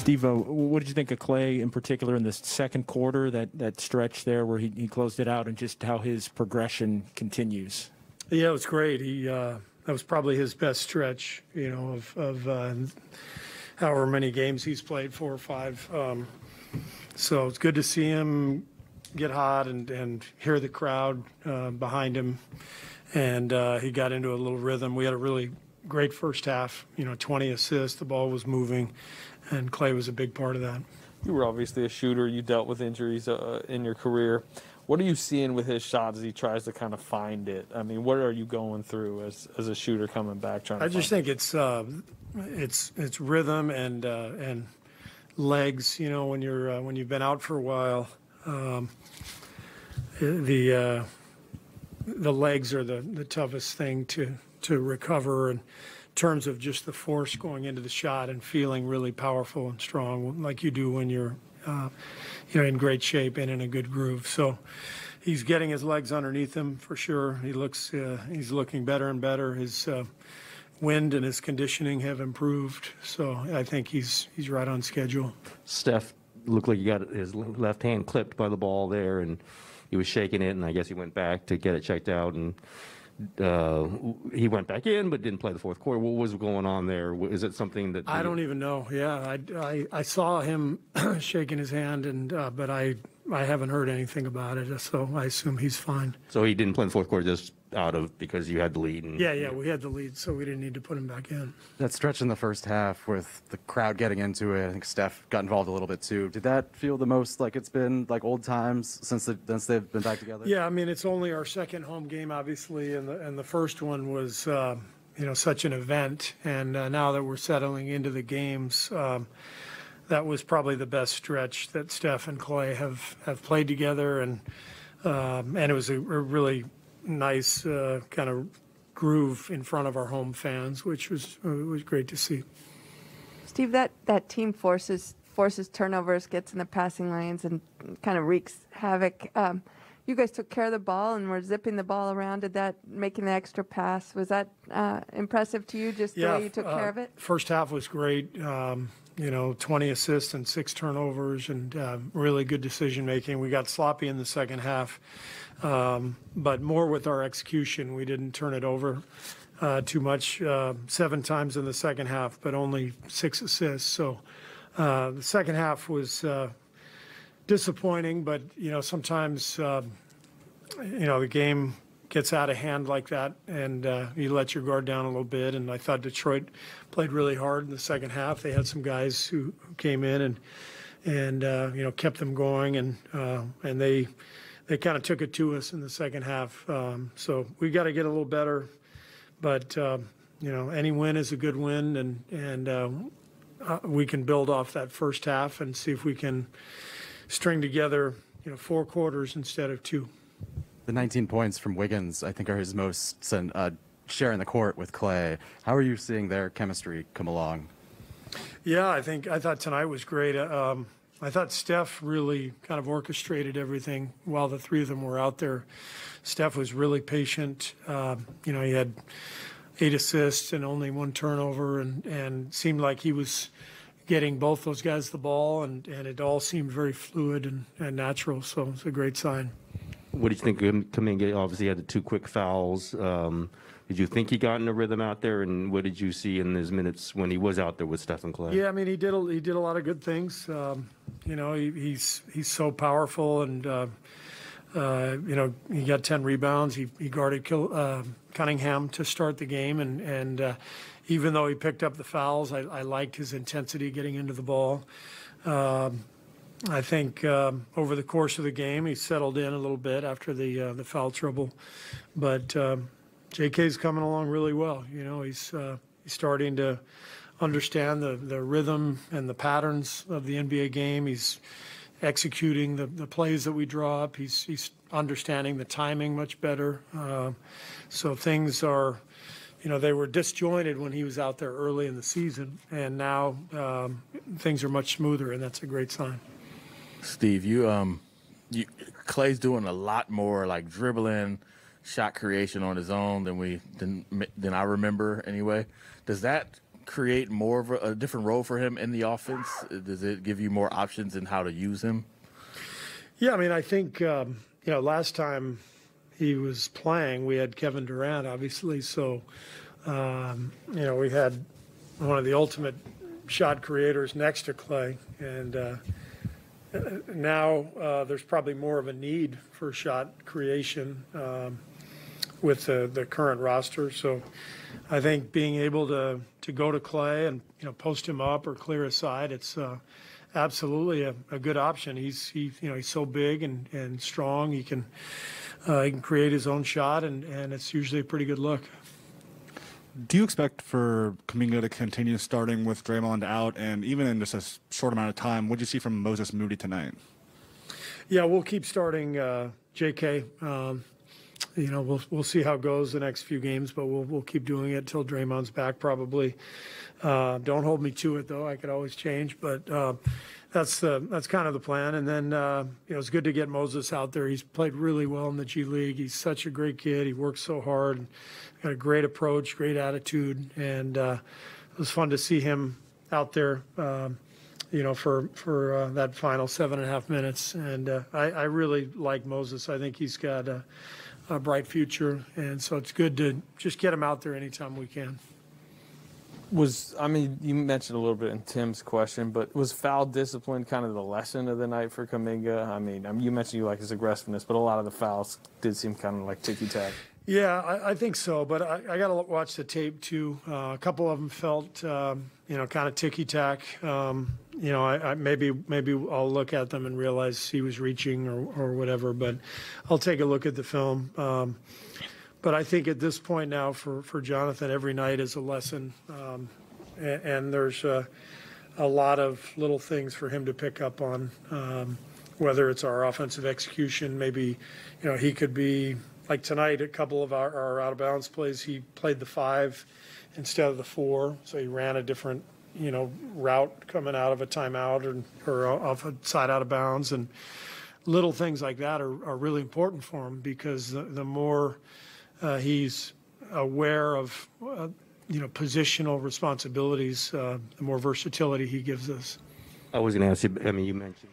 Steve, what did you think of Clay in particular in the second quarter, that stretch there where he closed it out, and just how his progression continues? Yeah, it was great. That was probably his best stretch, of however many games he's played, 4 or 5. So it's good to see him get hot and hear the crowd behind him. And he got into a little rhythm. We had a really great first half, 20 assists, the ball was moving, and Clay was a big part of that. You were obviously a shooter. You dealt with injuries in your career. What are you seeing with his shot as he tries to kind of find it? I mean, what are you going through as a shooter coming back? I just think it's rhythm and legs. When you've been out for a while, the legs are the toughest thing to recover in terms of just the force going into the shot and feeling really powerful and strong like you do when you're in great shape and in a good groove. So he's getting his legs underneath him for sure. He's looking better and better. His wind and his conditioning have improved. So I think he's right on schedule. Steph looked like he got his left hand clipped by the ball there, and he was shaking it, and I guess he went back to get it checked out, and he went back in but didn't play the fourth quarter. What was going on there? Is it something that I don't even know? Yeah, I saw him shaking his hand, and but I haven't heard anything about it, so I assume he's fine. So he didn't play in the fourth quarter just out of because you had the lead. Yeah, we had the lead, so we didn't need to put him back in. That stretch in the first half with the crowd getting into it, I think Steph got involved a little bit too. Did that feel the most like it's been like old times since they've been back together? Yeah, I mean, it's only our second home game, obviously, and the first one was such an event, and now that we're settling into the games, that was probably the best stretch that Steph and Clay have played together, and it was a really nice kind of groove in front of our home fans, which was great to see. Steve, that team forces turnovers, gets in the passing lanes, and kind of wreaks havoc. You guys took care of the ball and were zipping the ball around. Did that, making the extra pass, was that impressive to you, just the way you took care of it? First half was great. 20 assists and 6 turnovers, and really good decision making. We got sloppy in the second half, but more with our execution. We didn't turn it over too much. 7 times in the second half, but only 6 assists. So the second half was disappointing, but sometimes the game gets out of hand like that, and you let your guard down a little bit. And I thought Detroit played really hard in the second half. They had some guys who came in and kept them going, and they kind of took it to us in the second half. So we got to get a little better, but any win is a good win, and we can build off that first half and see if we can string together 4 quarters instead of 2. The 19 points from Wiggins, I think, are his most sharing the court with Clay. How are you seeing their chemistry come along? Yeah, I thought tonight was great. I thought Steph really kind of orchestrated everything while the 3 of them were out there. Steph was really patient. He had 8 assists and only 1 turnover, and seemed like he was getting both those guys the ball, and it all seemed very fluid and natural, so it's a great sign. What do you think of him coming in? Obviously, he had the 2 quick fouls. Did you think he got in a rhythm out there, and what did you see in his minutes when he was out there with Steph and Clay? Yeah, I mean, he did a lot of good things. He's so powerful, and he got 10 rebounds. He guarded Cunningham to start the game, and even though he picked up the fouls, I liked his intensity getting into the ball. I think over the course of the game, he settled in a little bit after the foul trouble, but J.K.'s coming along really well. He's starting to understand the rhythm and the patterns of the NBA game. He's executing the plays that we draw up. He's understanding the timing much better. So things are, they were disjointed when he was out there early in the season, and now things are much smoother, and that's a great sign. Steve, Clay's doing a lot more like dribbling, shot creation on his own than I remember anyway. Does that create more of a different role for him in the offense? Does it give you more options in how to use him? Yeah, I mean, I think, last time he was playing, we had Kevin Durant, obviously. So, we had one of the ultimate shot creators next to Clay. And now there's probably more of a need for shot creation with the current roster. So I think being able to go to Clay and, post him up or clear his side, it's absolutely a good option. He's so big and strong. He can create his own shot, and it's usually a pretty good look. Do you expect for Kuminga to continue starting with Draymond out, and even in just a short amount of time, what did you see from Moses Moody tonight? Yeah, we'll keep starting JK. We'll see how it goes the next few games, but we'll keep doing it till Draymond's back probably. Don't hold me to it though. I could always change, but that's kind of the plan. And then it's good to get Moses out there. He's played really well in the G League. He's such a great kid. He works so hard. Got a great approach, great attitude, and it was fun to see him out there. For that final 7.5 minutes. And I really like Moses. I think he's got a bright future, and so it's good to just get him out there anytime we can. You mentioned a little bit in Tim's question, but was foul discipline kind of the lesson of the night for Kuminga? You mentioned you like his aggressiveness, but a lot of the fouls did seem kind of like ticky-tack. Yeah, I think so, but I got to watch the tape too. A couple of them felt, kind of ticky-tack. Maybe I'll look at them and realize he was reaching or whatever, but I'll take a look at the film. But I think at this point now for Jonathan, every night is a lesson, and there's a lot of little things for him to pick up on, whether it's our offensive execution. Maybe, he could be, like tonight, a couple of our out-of-bounds plays, he played the 5 instead of the 4, so he ran a different, route coming out of a timeout or off a side out of bounds. And little things like that are really important for him, because the more he's aware of, positional responsibilities, the more versatility he gives us. I was going to ask you, you mentioned